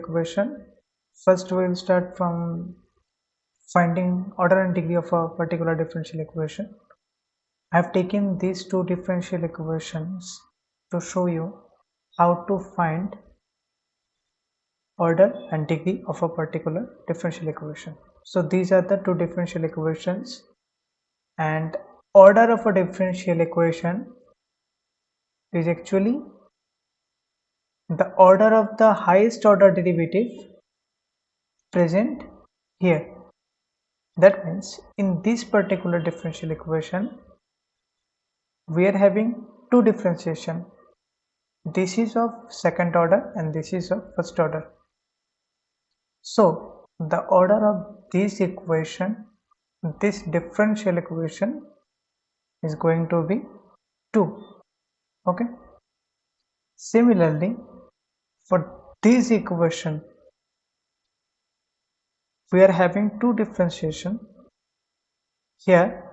equation. First we will start from finding order and degree of a particular differential equation. I have taken these two differential equations to show you how to find order and degree of a particular differential equation. So these are the two differential equations, and order of a differential equation is actually the order of the highest order derivative present here. That means in this particular differential equation we are having two differentiation. This is of second order and this is of first order. So the order of this equation, this differential equation, is going to be 2. Okay. Similarly, for this equation we are having two differentiation here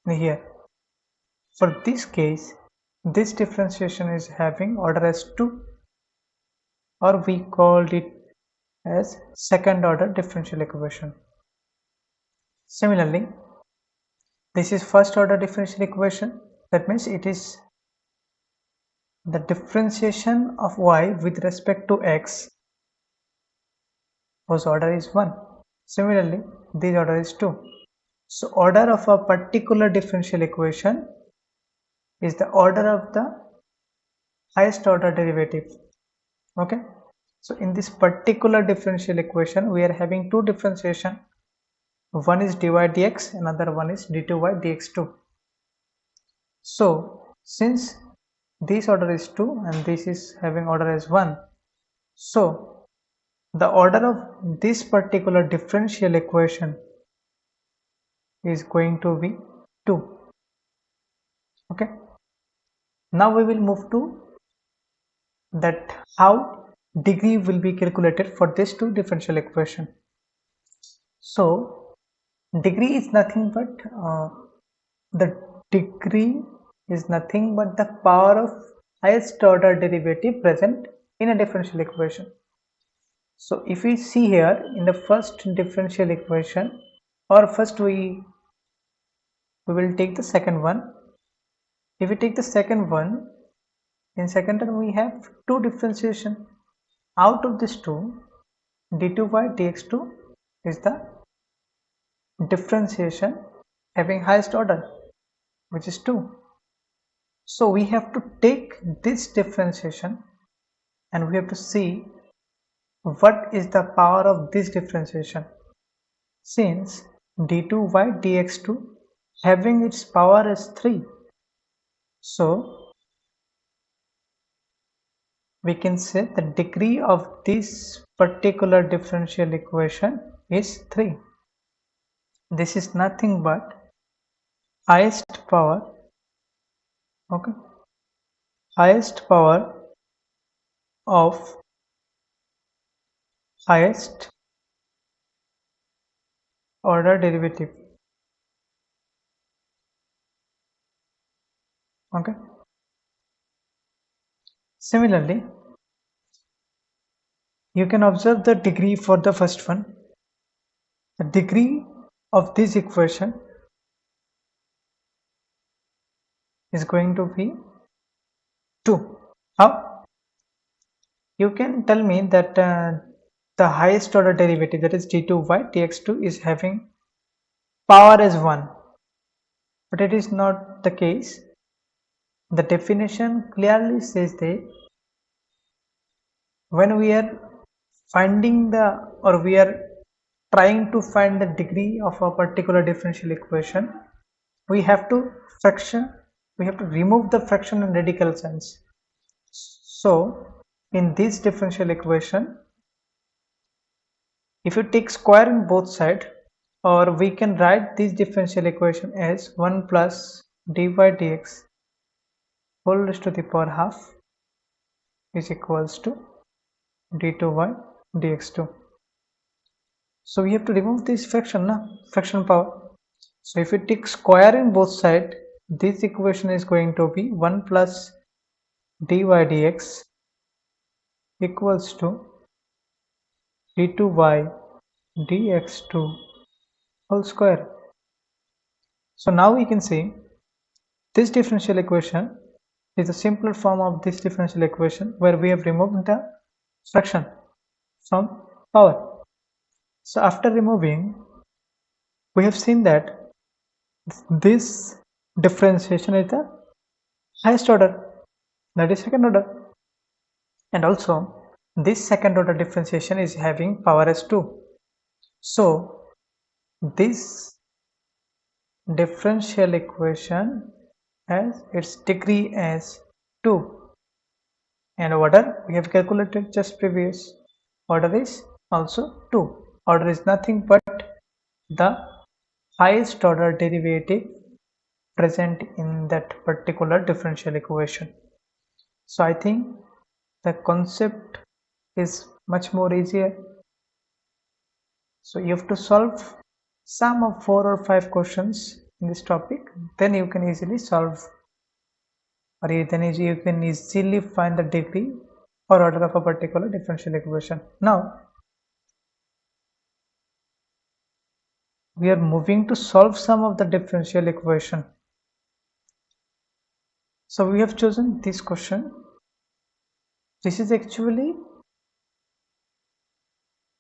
and here. For this case, this differentiation is having order as 2, or we called it as second order differential equation. Similarly, this is first order differential equation. That means it is the differentiation of y with respect to x whose order is 1. Similarly, this order is 2. So order of a particular differential equation is the order of the highest order derivative. Okay. So in this particular differential equation we are having two differentiation. One is dy dx, another one is d2y dx2. So since this order is 2 and this is having order as 1, so the order of this particular differential equation is going to be 2. Okay. Now we will move to that how degree will be calculated for these two differential equation. So degree is nothing but the degree is nothing but the power of highest order derivative present in a differential equation. So if we see here in the first differential equation, or first we will take the second one. If we take the second one, in second term we have two differentiation. Out of this two, d2y dx2 is the differentiation having highest order, which is 2. So we have to take this differentiation and we have to see what is the power of this differentiation. Since d2y dx2 having its power as 3, so we can say the degree of this particular differential equation is 3. This is nothing but highest power, okay, highest power of highest order derivative. Okay. Similarly, you can observe the degree for the first one. The degree of this equation is going to be 2. How? You can tell me that the highest order derivative, that is d2y dx2, is having power as 1, but it is not the case. The definition clearly says that when we are finding or we are trying to find the degree of a particular differential equation, we have to remove the fraction and radical signs. So in this differential equation, if you take square in both sides, or we can write this differential equation as 1 plus dy dx whole raised to the power half is equals to d2y dx2. So we have to remove this fraction power. So if we take square in both sides, this equation is going to be 1 plus dy dx equals to d2y dx2 whole square. So now we can see this differential equation is a simpler form of this differential equation where we have removed the fraction from power. So after removing, we have seen that this differentiation is the highest order, that is second order, and also this second order differentiation is having power as 2. So this differential equation has its degree as 2, and order we have calculated just previous. Order is also 2. Order is nothing but the highest order derivative present in that particular differential equation. So I think the concept is much more easier. So you have to solve some of 4 or 5 questions in this topic, then you can easily solve, or then you can easily find the degree or order of a particular differential equation. Now we are moving to solve some of the differential equation. So we have chosen this question. This is actually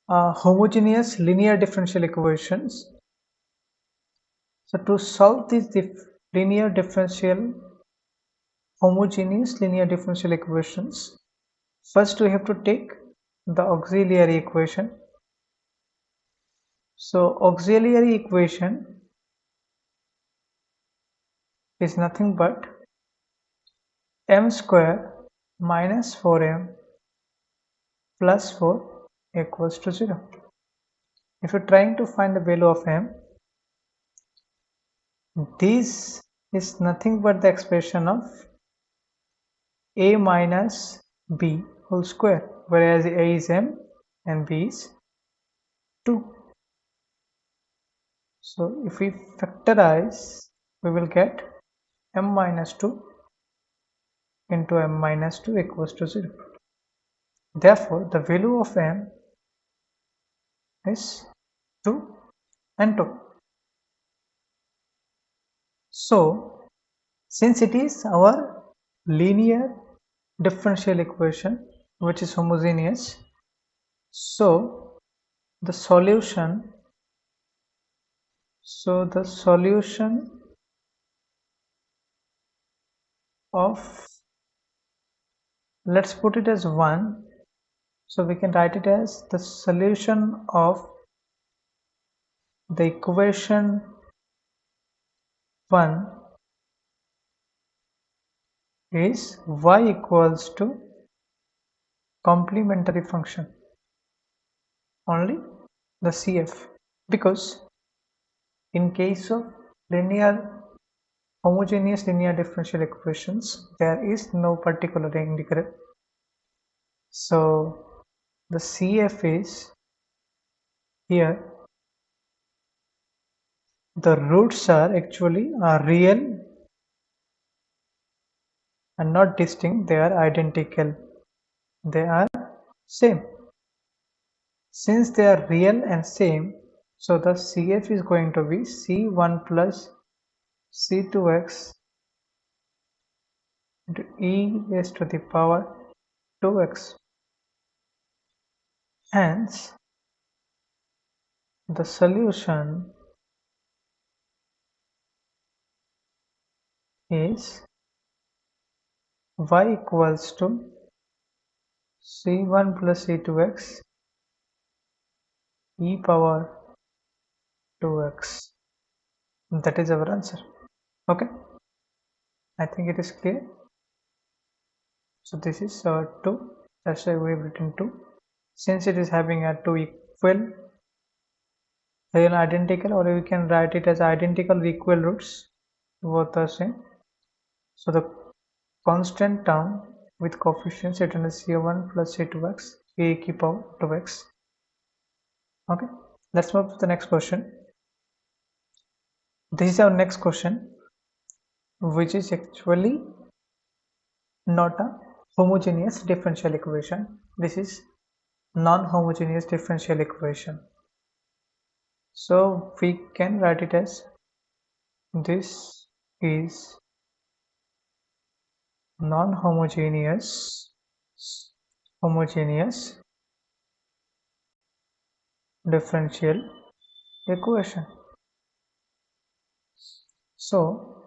homogeneous linear differential equations. So to solve these homogeneous linear differential equations, first we have to take the auxiliary equation. So auxiliary equation is nothing but m square minus 4m plus 4 equals to 0. If you're trying to find the value of m, this is nothing but the expression of a minus b whole square, whereas a is m and b is 2. So if we factorize, we will get m minus 2 into m minus 2 equals to 0. Therefore, the value of m is 2 and 2. So, since it is our linear differential equation which is homogeneous, so the solution of, let's put it as 1, so we can write it as the solution of the equation 1 is y equals to complementary function, only the CF, because in case of homogeneous linear differential equations, there is no particular integer. So the CF is here, the roots are actually real and not distinct, they are identical, they are same. Since they are real and same, so the CF is going to be C1 plus C2x into e raised to the power 2x. Hence, the solution is y equals to C1 plus C2x e power 2x. That is our answer. Okay, I think it is clear. So this is 2, that's why we have written 2. Since it is having a 2 equal real identical, or we can write it as identical equal roots, both are same. So the constant term with coefficients written as c1 plus c2x e to the power 2x. Okay, let's move to the next question. This is our next question, which is actually not a homogeneous differential equation. This is non-homogeneous differential equation. So we can write it as this is non-homogeneous homogeneous differential equation. So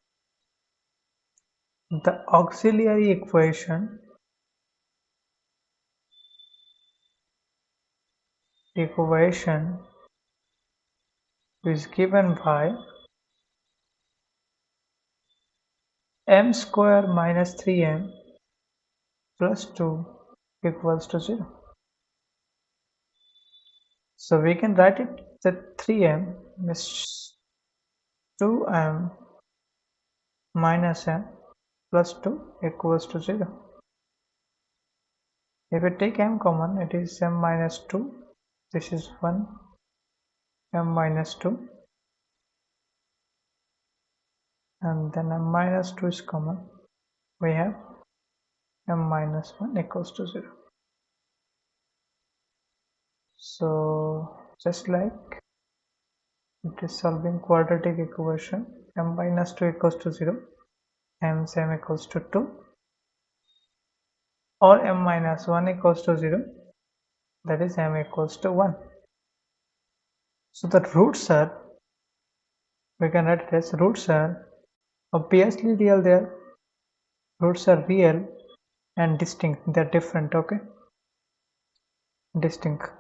the auxiliary equation is given by m square minus 3m plus 2 equals to 0. So we can write it that 3m is 2m minus m plus 2 equals to 0. If we take m common, it is m minus 2. This is 1 m minus 2, and then m minus 2 is common. We have m minus 1 equals to 0. So just like it is solving quadratic equation, m minus 2 equals to 0, m equals to 2, or m minus 1 equals to 0, that is m equals to 1. So the roots are, we can write it as roots are obviously real there. Roots are real and distinct, they are different, okay? Distinct.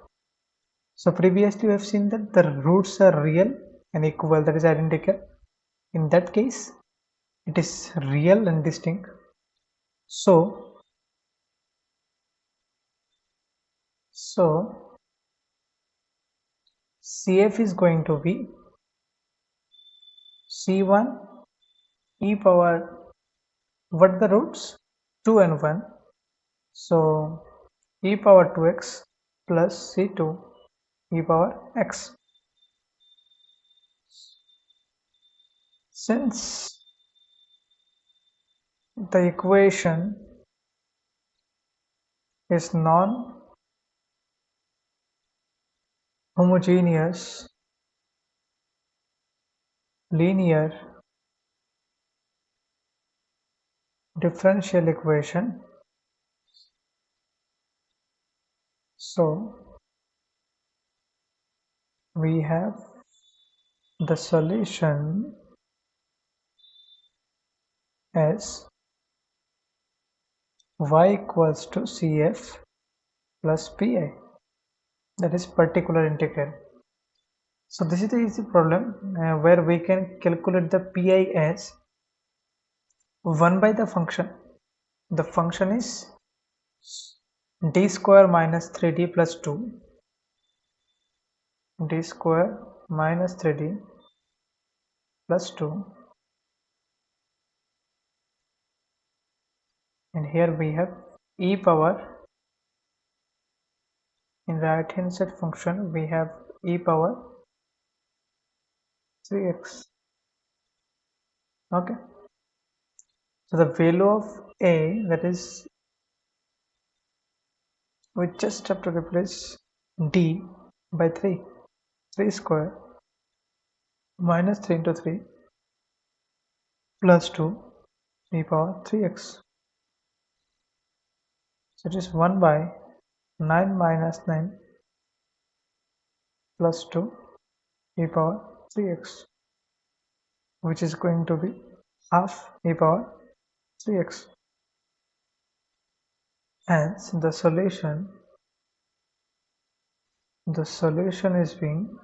So previously we have seen that the roots are real and equal, that is identical. In that case, it is real and distinct. So CF is going to be C1 e power, what the roots? 2 and 1. So e power 2x plus C2 e power x. Since the equation is non-homogeneous linear differential equation, so we have the solution as y equals to CF plus PI, that is particular integral. So this is the easy problem where we can calculate the PI as 1 by the function. The function is d square minus 3d plus 2, d square minus 3d plus 2, and here we have e power, in right hand side function we have e power 3x. Okay, so the value of a, that is, we just have to replace d by 3 square minus 3 into 3 plus 2 e power 3x. So it is 1 by 9 minus 9 plus 2 e power 3x, which is going to be half e power 3x. Hence the solution is being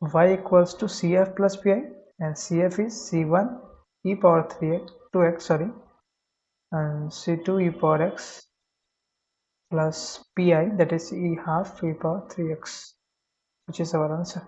y equals to CF plus PI, and CF is C1 e power 2x, sorry, and C2 e power x plus PI, that is e half e power 3x, which is our answer.